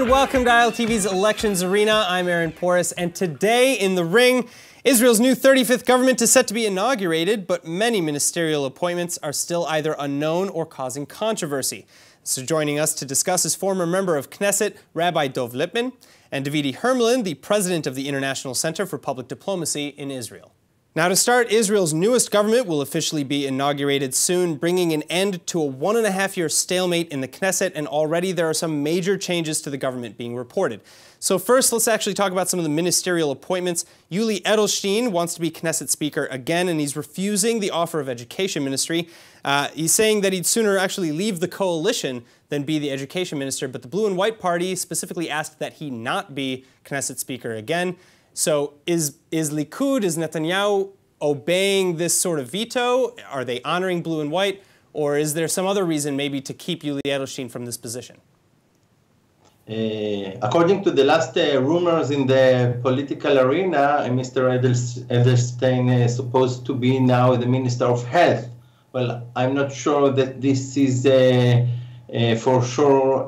and welcome to ILTV's Elections Arena. I'm Aaron Porras, and today in the ring, Israel's new 35th government is set to be inaugurated, but many ministerial appointments are still either unknown or causing controversy. So joining us to discuss is former member of Knesset, Rabbi Dov Lipman, and Davidi Hermelin, the president of the International Center for Public Diplomacy in Israel. Now to start, Israel's newest government will officially be inaugurated soon, bringing an end to a 1.5-year stalemate in the Knesset, and already there are some major changes to the government being reported. So first, let's actually talk about some of the ministerial appointments. Gilad Erdan wants to be Knesset Speaker again, and he's refusing the offer of Education Ministry. He's saying that he'd sooner actually leave the coalition than be the Education Minister, but the Blue and White Party specifically asked that he not be Knesset Speaker again. So is Likud, is Netanyahu obeying this sort of veto? Are they honoring Blue and White? Or is there some other reason maybe to keep Gilad Erdan from this position? According to the last rumors in the political arena, Mr. Edelstein is supposed to be now the Minister of Health. Well, I'm not sure that this is for sure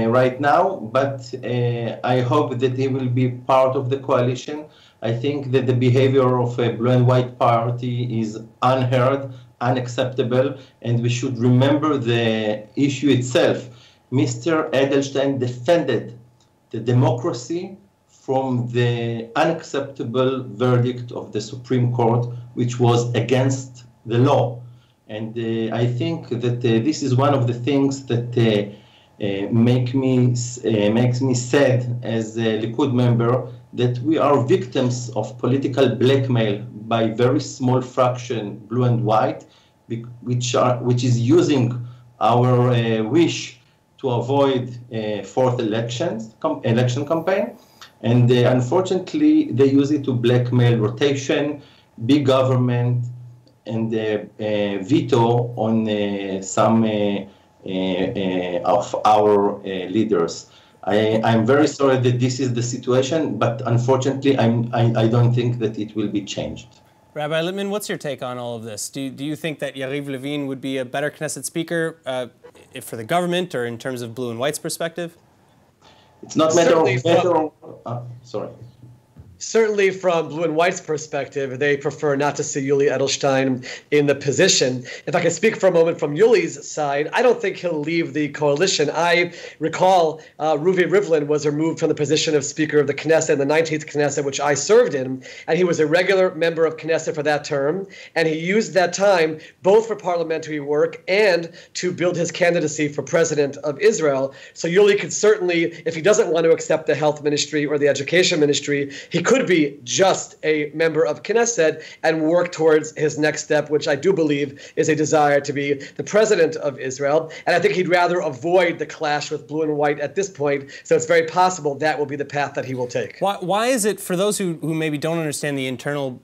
right now, but I hope that he will be part of the coalition. I think that the behavior of a Blue and White Party is unheard, unacceptable, and we should remember the issue itself. Mr. Edelstein defended the democracy from the unacceptable verdict of the Supreme Court, which was against the law. And I think that this is one of the things that makes me sad as a Likud member, that we are victims of political blackmail by very small fraction, Blue and White, which is using our wish to avoid fourth election campaign. And unfortunately, they use it to blackmail rotation, big government, and veto on some of our leaders. I'm very sorry that this is the situation, but unfortunately, I don't think that it will be changed. Rabbi Lipman, what's your take on all of this? Do you think that Yariv Levin would be a better Knesset Speaker for the government or in terms of Blue and White's perspective? It's not sorry. Certainly from Blue and White's perspective, they prefer not to see Gilad Erdan in the position. If I can speak for a moment from Yuli's side, I don't think he'll leave the coalition. I recall Reuven Rivlin was removed from the position of Speaker of the Knesset in the 19th Knesset, which I served in, and he was a regular member of Knesset for that term, and he used that time both for parliamentary work and to build his candidacy for president of Israel. So Yuli could certainly, if he doesn't want to accept the health ministry or the education ministry, he could be just a member of Knesset and work towards his next step, which I do believe is a desire to be the president of Israel. And I think he'd rather avoid the clash with Blue and White at this point. So it's very possible that will be the path that he will take. Why is it, for those who maybe don't understand the internal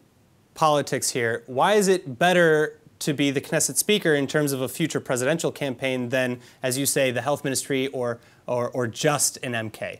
politics here, why is it better to be the Knesset Speaker in terms of a future presidential campaign than, as you say, the health ministry or just an MK?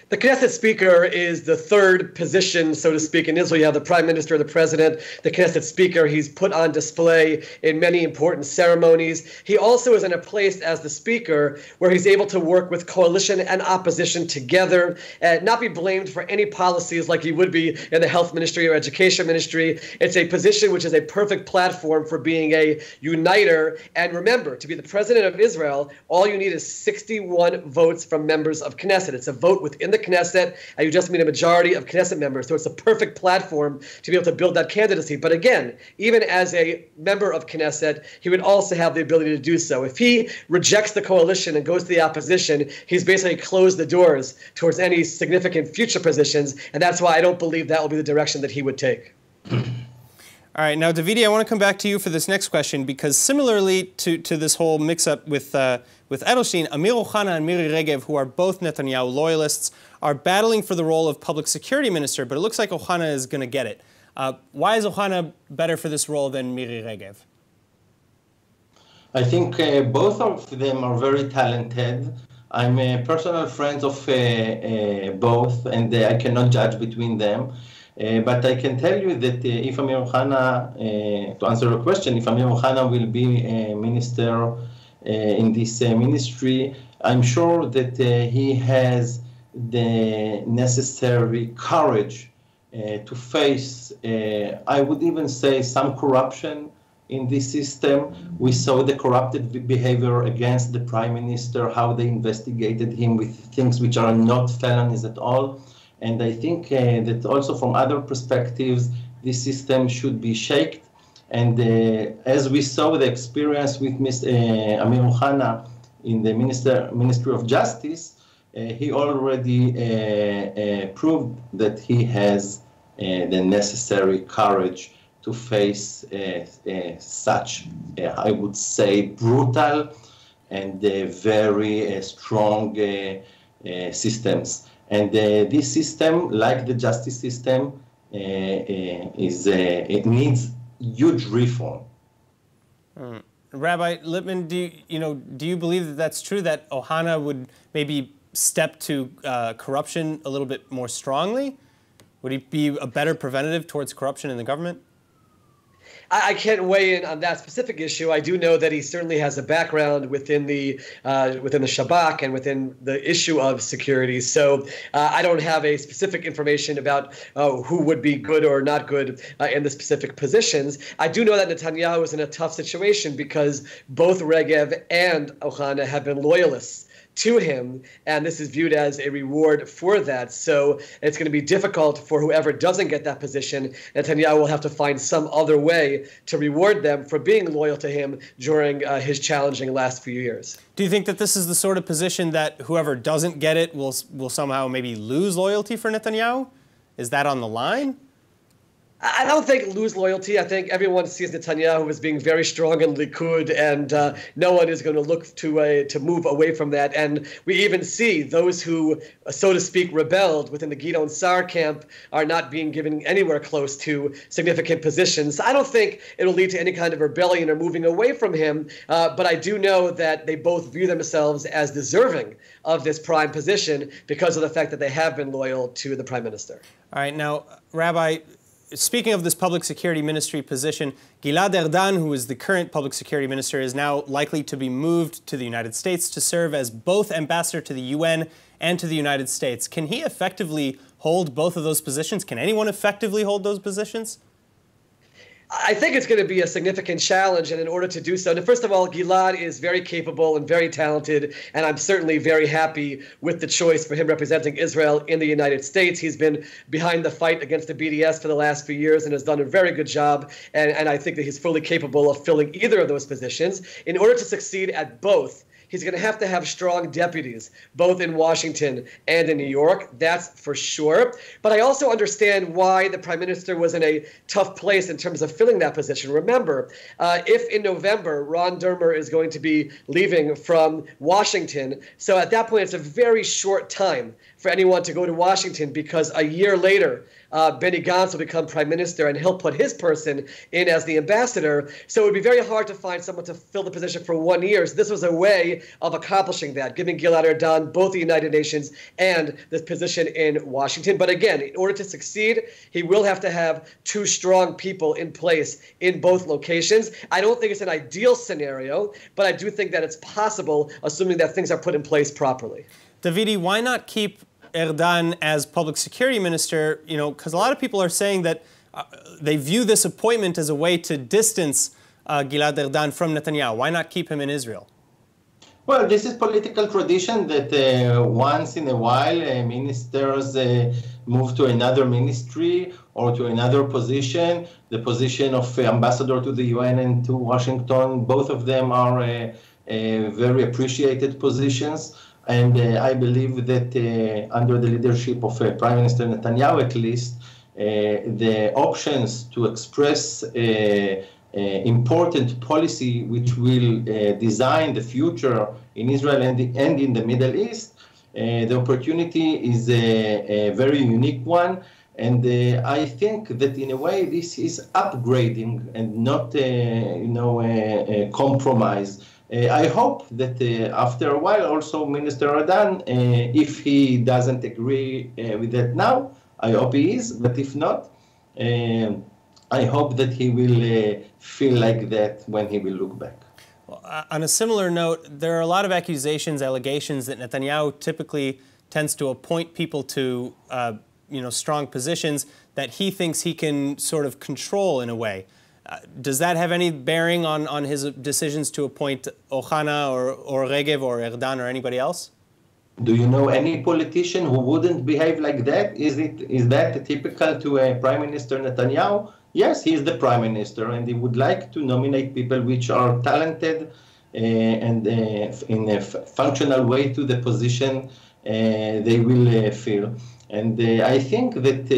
The Knesset Speaker is the third position, so to speak, in Israel. You have the Prime Minister, the President, the Knesset Speaker. He's put on display in many important ceremonies. He also is in a place as the Speaker where he's able to work with coalition and opposition together and not be blamed for any policies like he would be in the Health Ministry or Education Ministry. It's a position which is a perfect platform for being a uniter. And remember, to be the President of Israel, all you need is 61 votes from members of Knesset. It's a vote within the Knesset, and you just need a majority of Knesset members. So it's a perfect platform to be able to build that candidacy. But again, even as a member of Knesset, he would also have the ability to do so. If he rejects the coalition and goes to the opposition, he's basically closed the doors towards any significant future positions, and that's why I don't believe that will be the direction that he would take. All right, now, Davidi, I want to come back to you for this next question, because similarly to this whole mix-up with Edelstein, Amir Ohana and Miri Regev, who are both Netanyahu loyalists, are battling for the role of public security minister, but it looks like Ohana is going to get it. Why is Ohana better for this role than Miri Regev? I think both of them are very talented. I'm a personal friend of both, and I cannot judge between them. But I can tell you that if Amir Ohana, to answer your question, if Amir Ohana will be a minister in this ministry, I'm sure that he has the necessary courage to face, I would even say, some corruption in this system. We saw the corrupted behavior against the prime minister, how they investigated him with things which are not felonies at all. And I think that also from other perspectives, this system should be shaken. And as we saw the experience with Mr. Amir Ohana in the Ministry of Justice, he already proved that he has the necessary courage to face such, I would say, brutal and very strong systems. And this system, like the justice system, it needs huge reform. Rabbi Lipman, do you believe that that's true, that Ohana would maybe step to corruption a little bit more strongly? Would he be a better preventative towards corruption in the government? I can't weigh in on that specific issue. I do know that he certainly has a background within the Shabak and within the issue of security. So I don't have a specific information about who would be good or not good in the specific positions. I do know that Netanyahu is in a tough situation because both Regev and Ohana have been loyalists to him, and this is viewed as a reward for that. So it's going to be difficult for whoever doesn't get that position. Netanyahu will have to find some other way to reward them for being loyal to him during his challenging last few years. Do you think that this is the sort of position that whoever doesn't get it will somehow maybe lose loyalty for Netanyahu? Is that on the line? I don't think lose loyalty. I think everyone sees Netanyahu as being very strong in Likud, and no one is going to look to move away from that. And we even see those who, so to speak, rebelled within the Gidon Sa'ar camp are not being given anywhere close to significant positions. I don't think it'll lead to any kind of rebellion or moving away from him, but I do know that they both view themselves as deserving of this prime position because of the fact that they have been loyal to the prime minister. All right, now, Rabbi, speaking of this public security ministry position, Gilad Erdan, who is the current public security minister, is now likely to be moved to the United States to serve as both ambassador to the UN and to the United States. Can he effectively hold both of those positions? Can anyone effectively hold those positions? I think it's going to be a significant challenge, and in order to do so, first of all, Gilad is very capable and very talented, and I'm certainly very happy with the choice for him representing Israel in the United States. He's been behind the fight against the BDS for the last few years and has done a very good job, and I think that he's fully capable of filling either of those positions. In order to succeed at both, he's going to have strong deputies, both in Washington and in New York. That's for sure. But I also understand why the prime minister was in a tough place in terms of filling that position. Remember, if in November Ron Dermer is going to be leaving from Washington, so at that point it's a very short time for anyone to go to Washington because a year later, Benny Gantz will become prime minister and he'll put his person in as the ambassador. So it would be very hard to find someone to fill the position for 1 year. So this was a way of accomplishing that, giving Gilad Erdan both the United Nations and this position in Washington. But again, in order to succeed, he will have to have two strong people in place in both locations. I don't think it's an ideal scenario, but I do think that it's possible, assuming that things are put in place properly. Davidi, why not keep Erdan as public security minister? You know, because a lot of people are saying that they view this appointment as a way to distance Gilad Erdan from Netanyahu. Why not keep him in Israel? Well, this is political tradition that once in a while ministers move to another ministry or to another position. The position of ambassador to the UN and to Washington, both of them are very appreciated positions. And I believe that under the leadership of Prime Minister Netanyahu, at least, the options to express important policy which will design the future in Israel and in the Middle East, the opportunity is a very unique one. And I think that in a way this is upgrading and not, a compromise. I hope that after a while also Minister Erdan, if he doesn't agree with that now, I hope he is, but if not, I hope that he will feel like that when he will look back. On a similar note, there are a lot of accusations, allegations that Netanyahu typically tends to appoint people to strong positions that he thinks he can sort of control in a way. Does that have any bearing on his decisions to appoint Ohana or Regev or Erdan or anybody else? Do you know any politician who wouldn't behave like that? Is that typical to Prime Minister Netanyahu? Yes, he is the Prime Minister, and he would like to nominate people which are talented and in a functional way to the position they will fill. And I think that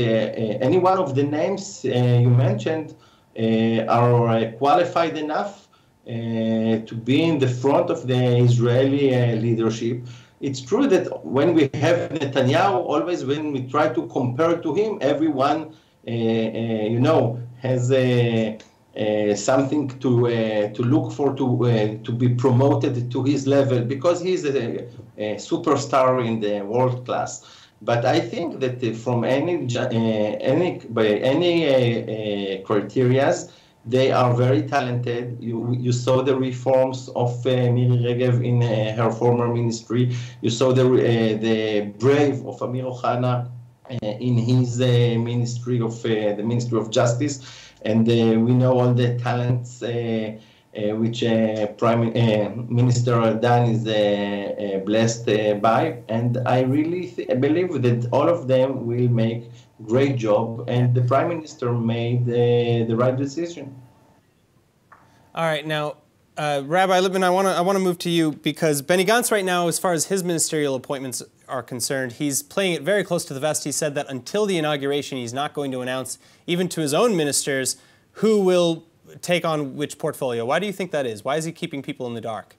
any one of the names you mentioned are qualified enough to be in the front of the Israeli leadership. It's true that when we have Netanyahu, always when we try to compare to him, everyone, has something to look for to be promoted to his level because he's a superstar in the world class. But I think that from any criterias, they are very talented. You saw the reforms of Miri Regev in her former ministry. You saw the brave of Amir Ohana in his ministry of the Ministry of Justice, and we know all the talents which Prime Minister Erdan is blessed by, and I really believe that all of them will make great job, and the Prime Minister made the right decision. All right, now, Rabbi Lipman, I want to move to you because Benny Gantz right now, as far as his ministerial appointments are concerned, he's playing it very close to the vest. He said that until the inauguration, he's not going to announce, even to his own ministers, who will take on which portfolio. Why do you think that is? Why is he keeping people in the dark?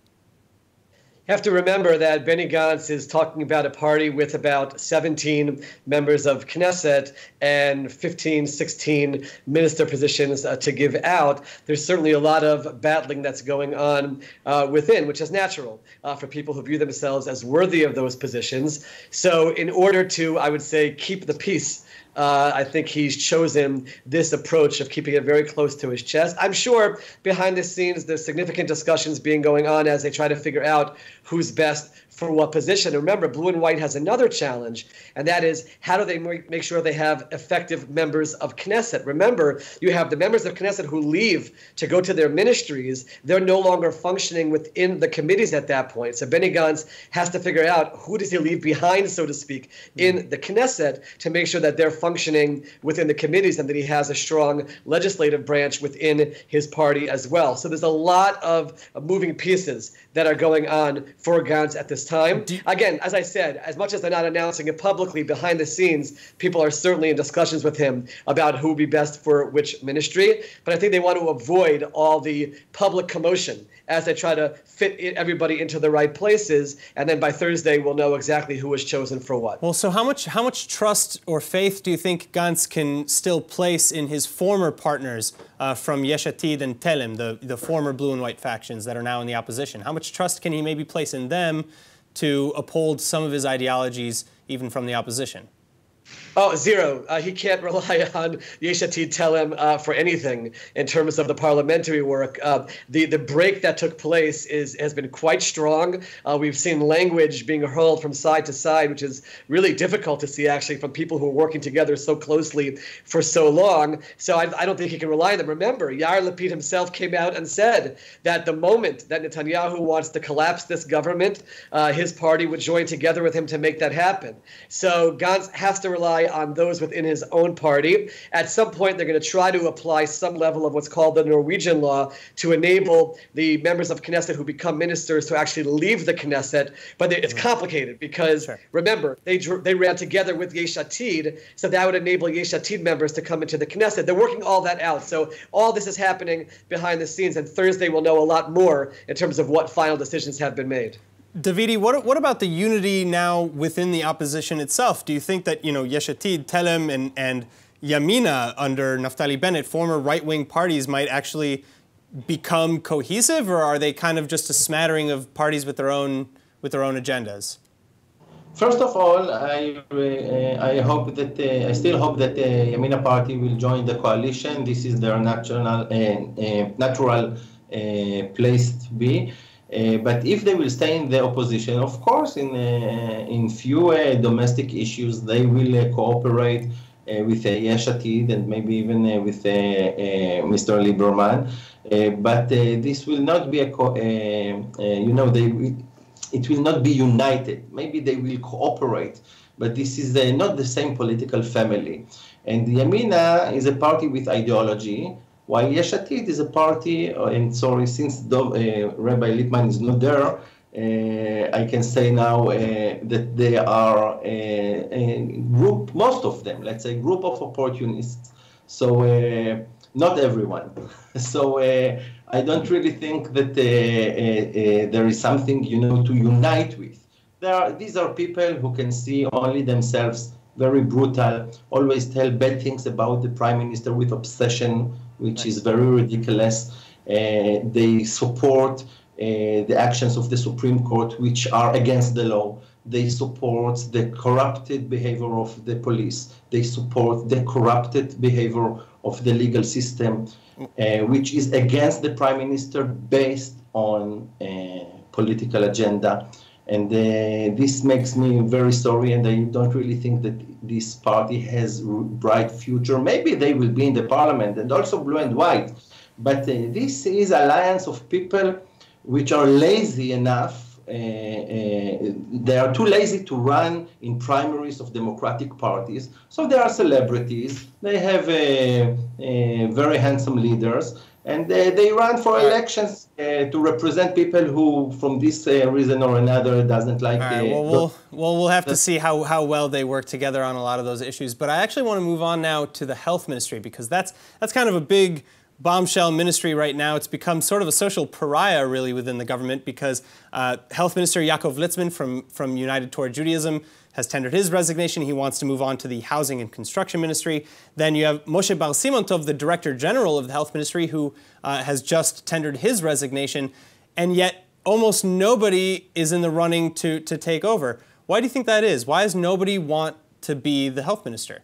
You have to remember that Benny Gantz is talking about a party with about 17 members of Knesset and 15, 16 minister positions to give out. There's certainly a lot of battling that's going on within, which is natural for people who view themselves as worthy of those positions. So in order to, I would say, keep the peace, I think he's chosen this approach of keeping it very close to his chest. I'm sure behind the scenes there's significant discussions going on as they try to figure out who's best for what position. And remember, Blue and White has another challenge, and that is how do they make sure they have effective members of Knesset? Remember, you have the members of Knesset who leave to go to their ministries. They're no longer functioning within the committees at that point. So Benny Gantz has to figure out who does he leave behind, so to speak, in the Knesset to make sure that they're functioning within the committees and that he has a strong legislative branch within his party as well. So there's a lot of moving pieces that are going on for Gantz at this time. Again, as I said, as much as they're not announcing it publicly, behind the scenes, people are certainly in discussions with him about who would be best for which ministry. But I think they want to avoid all the public commotion as they try to fit everybody into the right places. And then by Thursday, we'll know exactly who was chosen for what. Well, so how much trust or faith do you think Gantz can still place in his former partners from Yesh Atid and Telem, the former Blue and White factions that are now in the opposition? How much trust can he maybe place in them to uphold some of his ideologies, even from the opposition? Oh, zero. He can't rely on Yesh Atid Telem for anything in terms of the parliamentary work. The break that took place has been quite strong. We've seen language being hurled from side to side, which is really difficult to see, actually, from people who are working together so closely for so long. So I don't think he can rely on them. Remember, Yair Lapid himself came out and said that the moment that Netanyahu wants to collapse this government, his party would join together with him to make that happen. So Gantz has to rely on those within his own party. At some point, they're going to try to apply some level of what's called the Norwegian law to enable the members of Knesset who become ministers to actually leave the Knesset. But it's complicated because, remember, they ran together with Yesh Atid, so that would enable Yesh Atid members to come into the Knesset. They're working all that out. So all this is happening behind the scenes, and Thursday we'll know a lot more in terms of what final decisions have been made. Davidi, what about the unity now within the opposition itself? Do you think that, Yesh Atid, Telem, and Yamina under Naftali Bennett, former right-wing parties, might actually become cohesive, or are they kind of just a smattering of parties with their own agendas? First of all, I still hope that the Yamina party will join the coalition. This is their natural place to be. But if they will stay in the opposition, of course, in few domestic issues, they will cooperate with Yesh Atid and maybe even with Mr. Lieberman. But this will not be it will not be united. Maybe they will cooperate, but this is not the same political family. And Yamina is a party with ideology, while Yesh Atid is a party, since Rabbi Lipman is not there, I can say now that they are a group, most of them, let's say, group of opportunists. So not everyone. So I don't really think that there is something, to unite with. These are people who can see only themselves, very brutal, always tell bad things about the prime minister with obsession, which is very ridiculous. They support the actions of the Supreme Court, which are against the law. They support the corrupted behavior of the police. They support the corrupted behavior of the legal system, which is against the prime minister based on political agenda. And this makes me very sorry, and I don't really think that this party has a bright future. Maybe they will be in the parliament, and also blue and white. But this is alliance of people which are lazy enough. They are too lazy to run in primaries of democratic parties. So they are celebrities. They have very handsome leaders. And they run for elections to represent people who, from this reason or another, doesn't like. We'll have to see how well they work together on a lot of those issues. But I actually want to move on now to the health ministry, because that's kind of a big bombshell ministry right now. It's become sort of a social pariah, really, within the government, because Health Minister Yaakov Litzman from United Torah Judaism has tendered his resignation. He wants to move on to the Housing and Construction Ministry. Then you have Moshe Bar Simontov, the Director General of the Health Ministry, who has just tendered his resignation. And yet almost nobody is in the running to take over. Why do you think that is? Why does nobody want to be the health minister?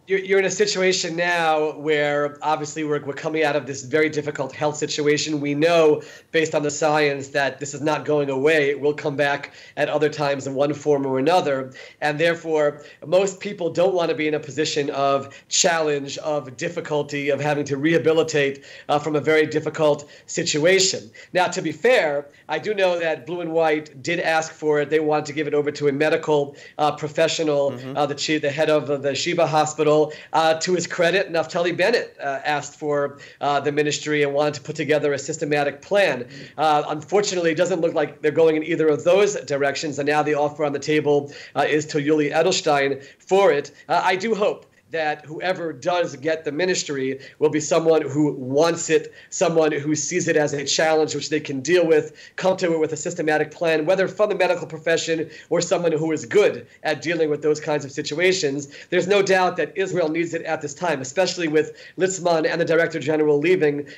You're in a situation now where obviously we're coming out of this very difficult health situation. We know, based on the science, that this is not going away. It will come back at other times in one form or another. And therefore, most people don't want to be in a position of challenge, of difficulty, of having to rehabilitate from a very difficult situation. Now, to be fair, I do know that Blue and White did ask for it. They wanted to give it over to a medical professional, the head of the Sheba Hospital. To his credit, Naftali Bennett asked for the ministry and wanted to put together a systematic plan. Unfortunately, it doesn't look like they're going in either of those directions, and now the offer on the table is to Yuli Edelstein for it. I do hope that whoever does get the ministry will be someone who wants it, someone who sees it as a challenge which they can deal with, come to it with a systematic plan, whether from the medical profession or someone who is good at dealing with those kinds of situations. There's no doubt that Israel needs it at this time, especially with Litzman and the Director General leaving.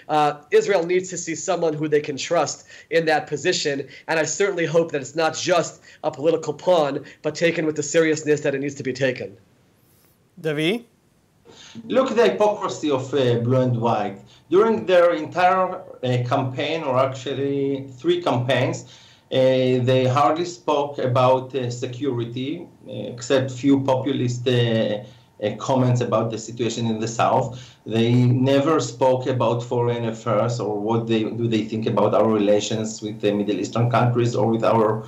Israel needs to see someone who they can trust in that position, and I certainly hope that it's not just a political pawn, but taken with the seriousness that it needs to be taken. Davi? Look at the hypocrisy of Blue and White. During their entire campaign, or actually 3 campaigns, they hardly spoke about security, except few populist comments about the situation in the south. They never spoke about foreign affairs or what they think about our relations with the Middle Eastern countries or with our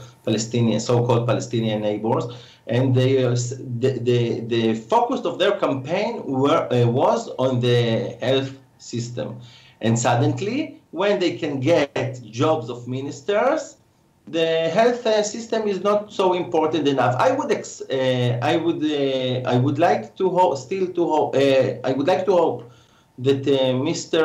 so-called Palestinian neighbors. And the focus of their campaign was on the health system. And suddenly, when they can get jobs of ministers, the health system is not so important enough. I would like to hope that Mr.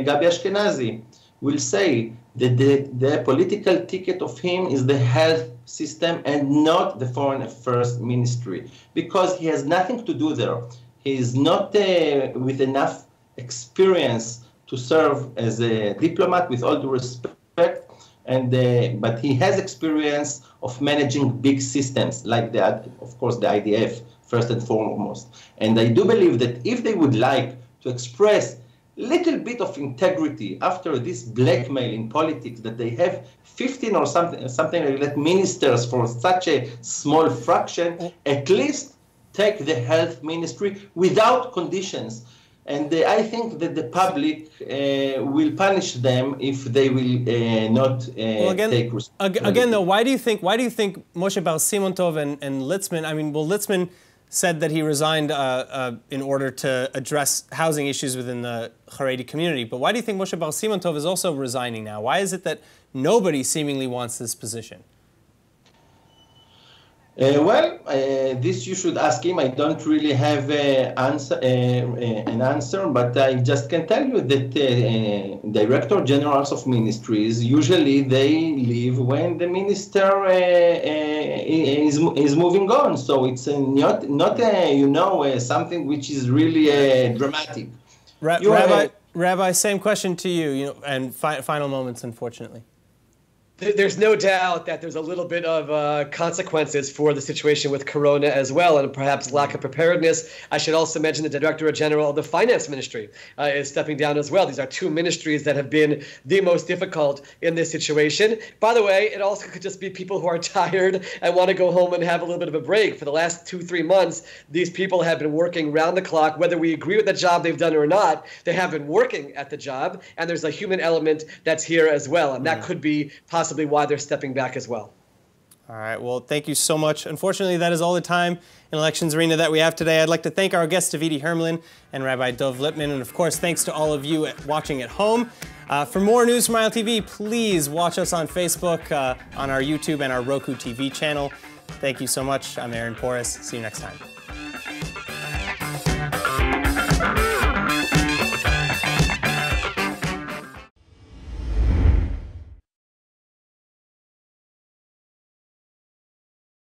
Gabi Ashkenazi will say that the political ticket of him is the health system and not the foreign affairs ministry, because he has nothing to do there. He is not with enough experience to serve as a diplomat, with all due respect, but he has experience of managing big systems like that, of course, the IDF, first and foremost. And I do believe that if they would like to express little bit of integrity after this blackmail in politics that they have 15 or something like that ministers for such a small fraction, at least take the health ministry without conditions. And I think that the public will punish them if they will not take responsibility. Again, though, why do you think Moshe Bar Simon Tov and Litzman? I mean, well, Litzman said that he resigned in order to address housing issues within the Haredi community. But why do you think Moshe Bar Simon Tov is also resigning now? Why is it that nobody seemingly wants this position? This you should ask him. I don't really have an answer, but I just can tell you that director generals of ministries, usually they leave when the minister is moving on. So it's not something which is really dramatic. Rabbi, same question to you, and final moments, unfortunately. There's no doubt that there's a little bit of consequences for the situation with Corona as well, and perhaps lack of preparedness. I should also mention the Director General of the Finance Ministry is stepping down as well. These are two ministries that have been the most difficult in this situation. By the way, it also could just be people who are tired and want to go home and have a little bit of a break. For the last 2-3 months, these people have been working round the clock. Whether we agree with the job they've done or not, they have been working at the job, and there's a human element that's here as well, and that could be possibly why they're stepping back as well. All right, well, thank you so much. Unfortunately, that is all the time in Elections Arena that we have today. I'd like to thank our guests, Davidi Hermelin and Rabbi Dov Lipman, and of course, thanks to all of you watching at home. For more news from ILTV, please watch us on Facebook, on our YouTube and our Roku TV channel. Thank you so much. I'm Aaron Porras. See you next time.